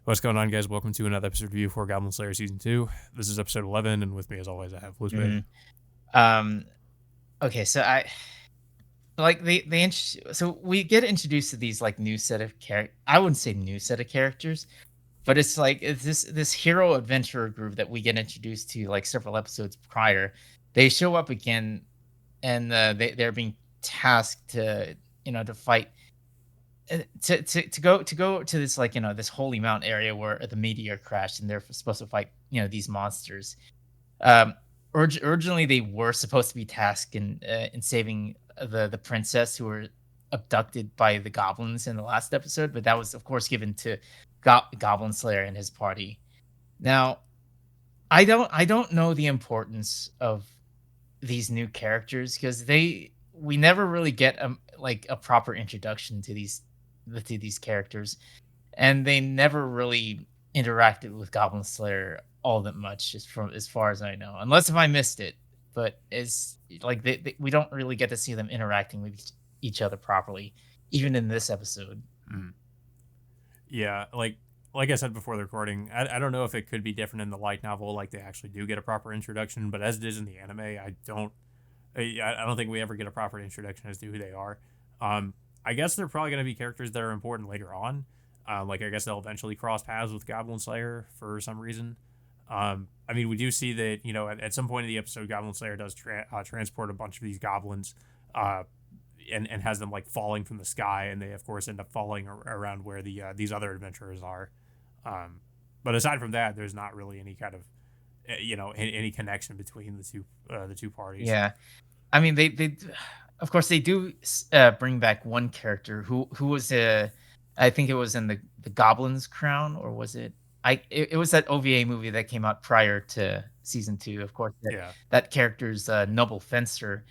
What's going on, guys? Welcome to another episode review for Goblin Slayer Season 2. This is episode 11, and with me, as always, I have Elizabeth. Mhm. Um, okay, so I like so we get introduced to these like new set of I wouldn't say new set of characters, but it's this hero adventurer group that we get introduced to like several episodes prior. They show up again, and they're being tasked to to fight to go to this like this holy mount area where the meteor crashed, and they're supposed to fight these monsters. Um, Originally, they were supposed to be tasked in saving the princess who were abducted by the goblins in the last episode, but that was, of course, given to Goblin Slayer and his party. Now, I don't know the importance of these new characters because they we never really get like a proper introduction to these characters, and they never really interacted with Goblin Slayer all that much, just from as far as I know, unless if I missed it. But it's like we don't really get to see them interacting with each other properly, even in this episode. Mm. Yeah, like I said before the recording, I don't know if it could be different in the light novel, like they actually do get a proper introduction, but as it is in the anime, I don't think we ever get a proper introduction as to who they are. I guess they're probably going to be characters that are important later on. Like I guess they'll eventually cross paths with Goblin Slayer for some reason. I mean, we do see that at some point in the episode, Goblin Slayer does transport a bunch of these goblins, uh, and has them like falling from the sky, and they of course end up falling around where these other adventurers are. Um, but aside from that, there's not really any kind of any connection between the two parties. Yeah, I mean of course they do bring back one character who was I think it was in the Goblin's Crown, or was it? It was that OVA movie that came out prior to season 2. Of course, Yeah. that character's Noble Fencer,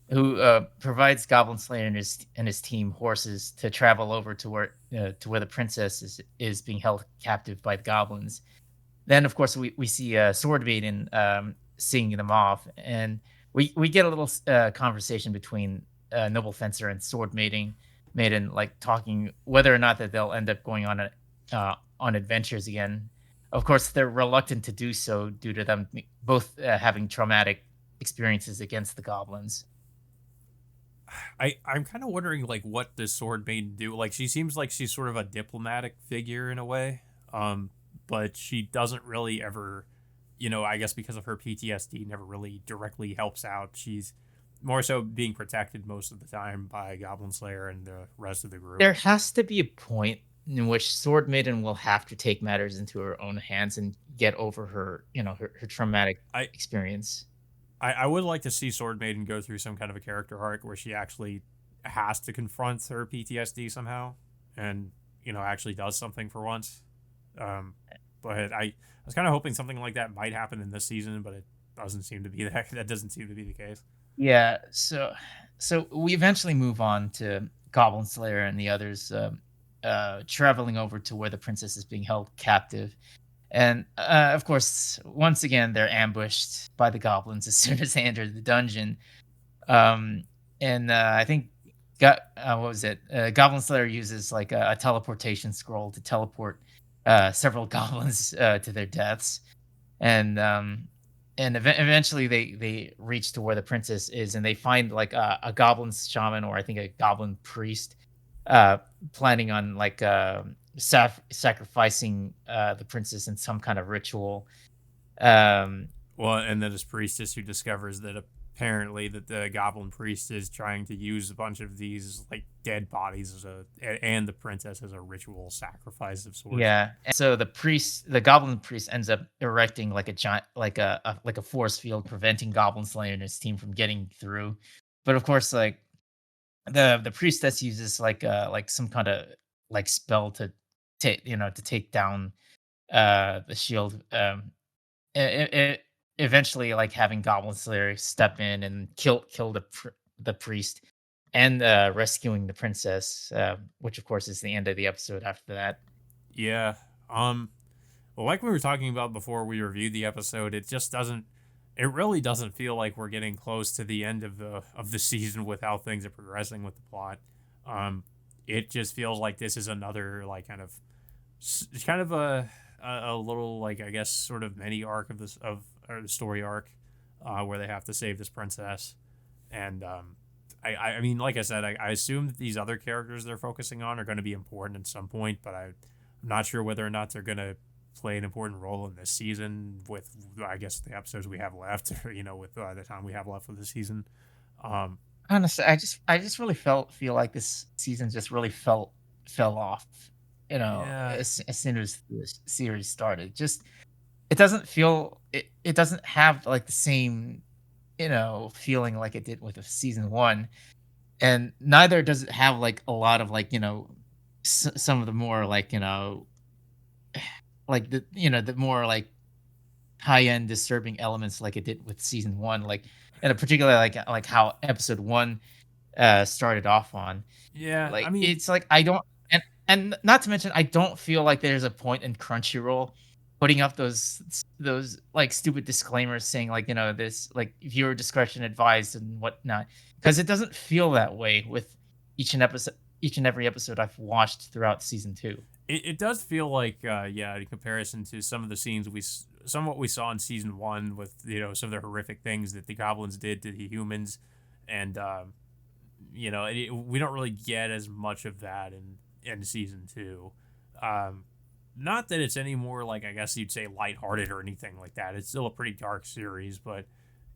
who provides Goblin Slayer and his team horses to travel over to where the princess is being held captive by the goblins. Then, of course, we see Sword Maiden seeing them off, and we get a little conversation between Noble Fencer and Maiden, like talking whether or not that they'll end up going on adventures again. Of course, they're reluctant to do so due to them both having traumatic experiences against the goblins. I'm kind of wondering like what this sword maiden do. Like she seems like she's sort of a diplomatic figure in a way, but she doesn't really ever, I guess because of her PTSD, never really directly helps out. She's more so being protected most of the time by Goblin Slayer and the rest of the group. There has to be a point in which Sword Maiden will have to take matters into her own hands and get over her traumatic I experience. I would like to see Sword Maiden go through some kind of a character arc where she actually has to confront her PTSD somehow, and actually does something for once. Um, but I was kind of hoping something like that might happen in this season, but it doesn't seem to be that. That doesn't seem to be the case. Yeah, so we eventually move on to Goblin Slayer and the others traveling over to where the princess is being held captive. And of course, once again, they're ambushed by the goblins as soon as they enter the dungeon. Um, and I think what was it? Goblin Slayer uses like a teleportation scroll to teleport several goblins to their deaths, and eventually they reach to where the princess is, and they find like a goblin shaman, or I think a goblin priest, uh, planning on like sacrificing the princess in some kind of ritual. Um, Well, and then this priestess who discovers that apparently that the goblin priest is trying to use a bunch of these like dead bodies and the princess as a ritual sacrifice of sorts. Yeah, and so the goblin priest ends up erecting like a giant, like a force field, preventing Goblin Slayer and his team from getting through. But of course, like the priestess uses like some kind of like spell to take down the shield. Eventually, like having Goblin Slayer step in and kill the priest, and rescuing the princess, which of course is the end of the episode after that. Yeah. Um. Well, like we were talking about before we reviewed the episode, it just doesn't. It really doesn't feel like we're getting close to the end of the season with how things are progressing with the plot. Um. It just feels like this is another like kind of it's kind of a little like I guess sort of mini arc of this of or the story arc, where they have to save this princess, and I mean like I said I assume that these other characters they're focusing on are going to be important at some point, but I'm not sure whether or not they're going to play an important role in this season with I guess the episodes we have left, or with the time we have left for the season. Um, Honestly, I just really feel like this season just really fell off, yeah, as soon as this series started. Just it doesn't feel it doesn't have like the same, feeling like it did with the season 1, and neither does it have like a lot of like, some of the more like, like the more like high-end disturbing elements like it did with season 1, like and in particular like how episode 1 started off on. yeah. I Like, mean, it's like I don't and not to mention, I don't feel like there's a point in Crunchyroll putting up those, like, stupid disclaimers saying, like, this, like, viewer discretion advised and whatnot, because it doesn't feel that way with each and every episode I've watched throughout season 2. it does feel like yeah, in comparison to some of the scenes some of what we saw in season one with some of the horrific things that the goblins did to the humans, and we don't really get as much of that in season two. Um, Not that it's any more like I guess you'd say lighthearted or anything like that. It's still a pretty dark series, but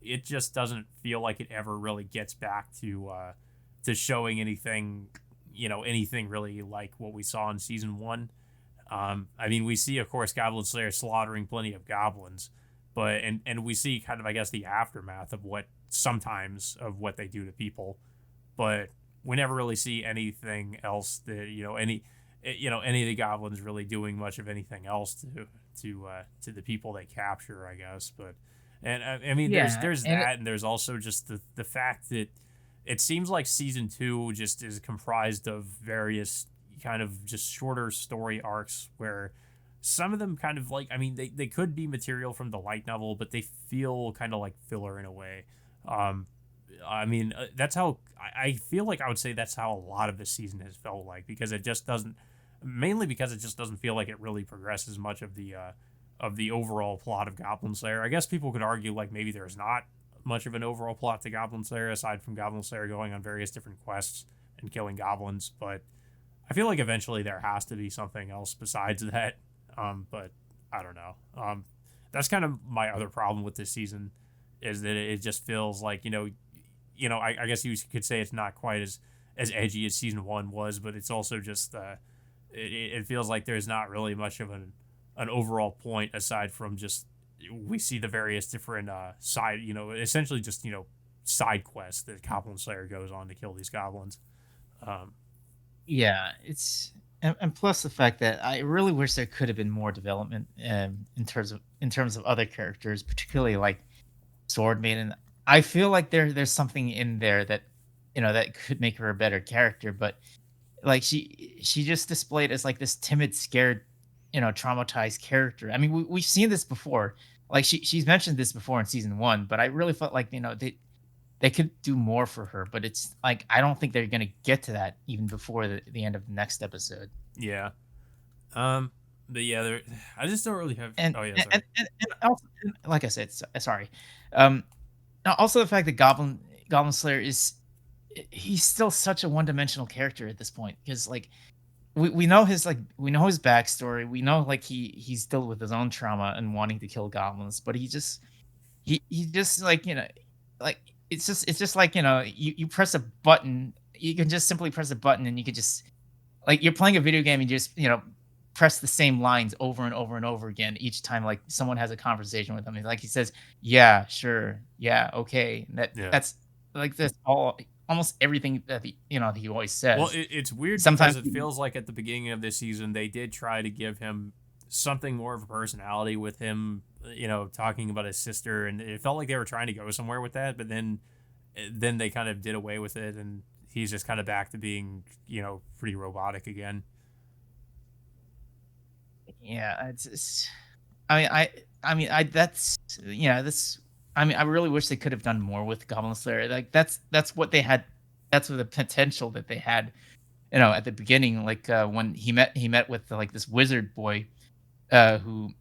it just doesn't feel like it ever really gets back to showing anything really like what we saw in season one. I mean, we see, of course, Goblin Slayer slaughtering plenty of goblins, but and we see kind of, I guess, the aftermath of what they do to people, but we never really see anything else that any of the goblins really doing much of anything else to the people they capture, I guess. But and I mean, Yeah, there's and it that, and there's also just the fact that it seems like season two just is comprised of various kind of just shorter story arcs where some of them kind of like, I mean, they could be material from the light novel, but they feel kind of like filler in a way. um I mean, that's how I feel like I would say that's how a lot of this season has felt like, because it just doesn't, mainly because it just doesn't feel like it really progresses much of the overall plot of Goblin Slayer. I guess people could argue like maybe there's not much of an overall plot to Goblin Slayer aside from Goblin Slayer going on various different quests and killing goblins, but I feel like eventually there has to be something else besides that. But I don't know. That's kind of my other problem with this season, is that it just feels like I guess you could say it's not quite as edgy as season one was, but it's also just it feels like there's not really much of an overall point aside from just we see the various different side, essentially just side quests that Goblin Slayer goes on to kill these goblins. Um, yeah, and plus the fact that I really wish there could have been more development, in terms of other characters, particularly like Sword Maiden. I feel like there's something in there that that could make her a better character, but like she just displayed as like this timid, scared, traumatized character. I mean, we've seen this before. Like she's mentioned this before in season 1, but I really felt like they could do more for her. But it's like I don't think they're gonna get to that even before the end of the next episode. yeah. Um, but yeah, I just don't really have. And Oh yeah, and sorry. and also, like I said, sorry. Um, Also the fact that Goblin Slayer is he's still such a one-dimensional character at this point, because like we know his backstory. We know like he's dealt with his own trauma and wanting to kill goblins, but he just like like it's just like you press a button. You can just simply press a button and you could just like you're playing a video game and you just press the same lines over and over and over again each time like someone has a conversation with him. And like he says, yeah, sure, yeah, okay. Yeah. That's like this all almost everything that he always Well, says. it's weird because Sometimes it feels like at the beginning of this season they did try to give him something more of a personality with him, talking about his sister, and it felt like they were trying to go somewhere with that, but then they kind of did away with it, and he's just kind of back to being, pretty robotic again. yeah, it's I mean I mean I that's yeah, this I mean I really wish they could have done more with Goblin Slayer. Like that's what they had, that's what the potential that they had at the beginning, like when he met with like this wizard boy, who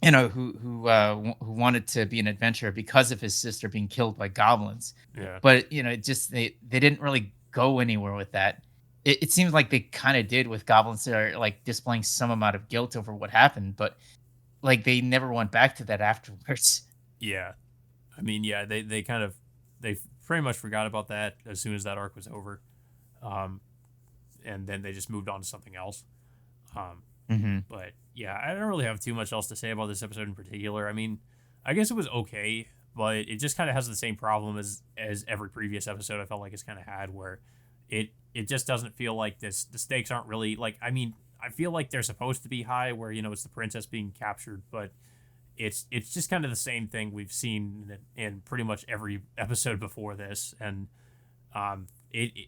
who wanted to be an adventurer because of his sister being killed by goblins. Yeah. But it just they didn't really go anywhere with that. It seems like they kind of did with goblins that are like displaying some amount of guilt over what happened, but like they never went back to that afterwards. Yeah. I mean, yeah, they kind of they pretty much forgot about that as soon as that arc was over. Um, and then they just moved on to something else. Um, Hmm. but yeah, I don't really have too much else to say about this episode in particular. I mean, I guess it was okay, but it just kind of has the same problem as every previous episode. I felt like it's kind of had where it just doesn't feel like this. The stakes aren't really like. I mean, I feel like they're supposed to be high, where it's the princess being captured, but it's just kind of the same thing we've seen in pretty much every episode before this, and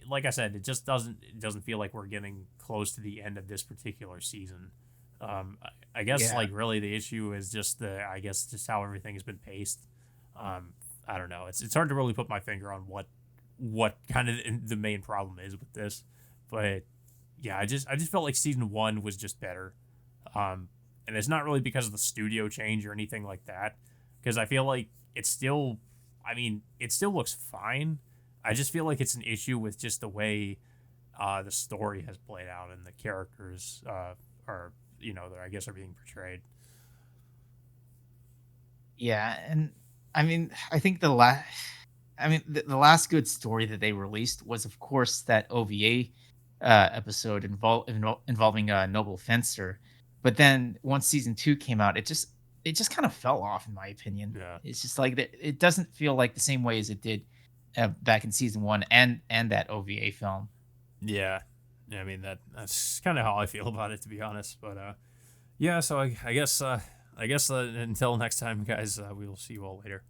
like I said, it doesn't feel like we're getting close to the end of this particular season. I guess Yeah. like really the issue is just I guess just how everything has been paced. Um, I don't know. It's hard to really put my finger on what kind of the main problem is with this, but yeah, I just felt like season one was just better. Um, and it's not really because of the studio change or anything like that, because I feel like it's still, I mean, it still looks fine. I just feel like it's an issue with just the way the story has played out and the characters are, that I guess are being portrayed. Yeah, and I mean, I think the last good story that they released was, of course, that OVA episode involving Noble Fencer. But then once season two came out, it just kind of fell off, in my opinion. Yeah. It's just like it doesn't feel like the same way as it did back in season one and that OVA film. Yeah. Yeah, I mean that's kind of how I feel about it, to be honest. But yeah, so I guess until next time, guys, we will see you all later.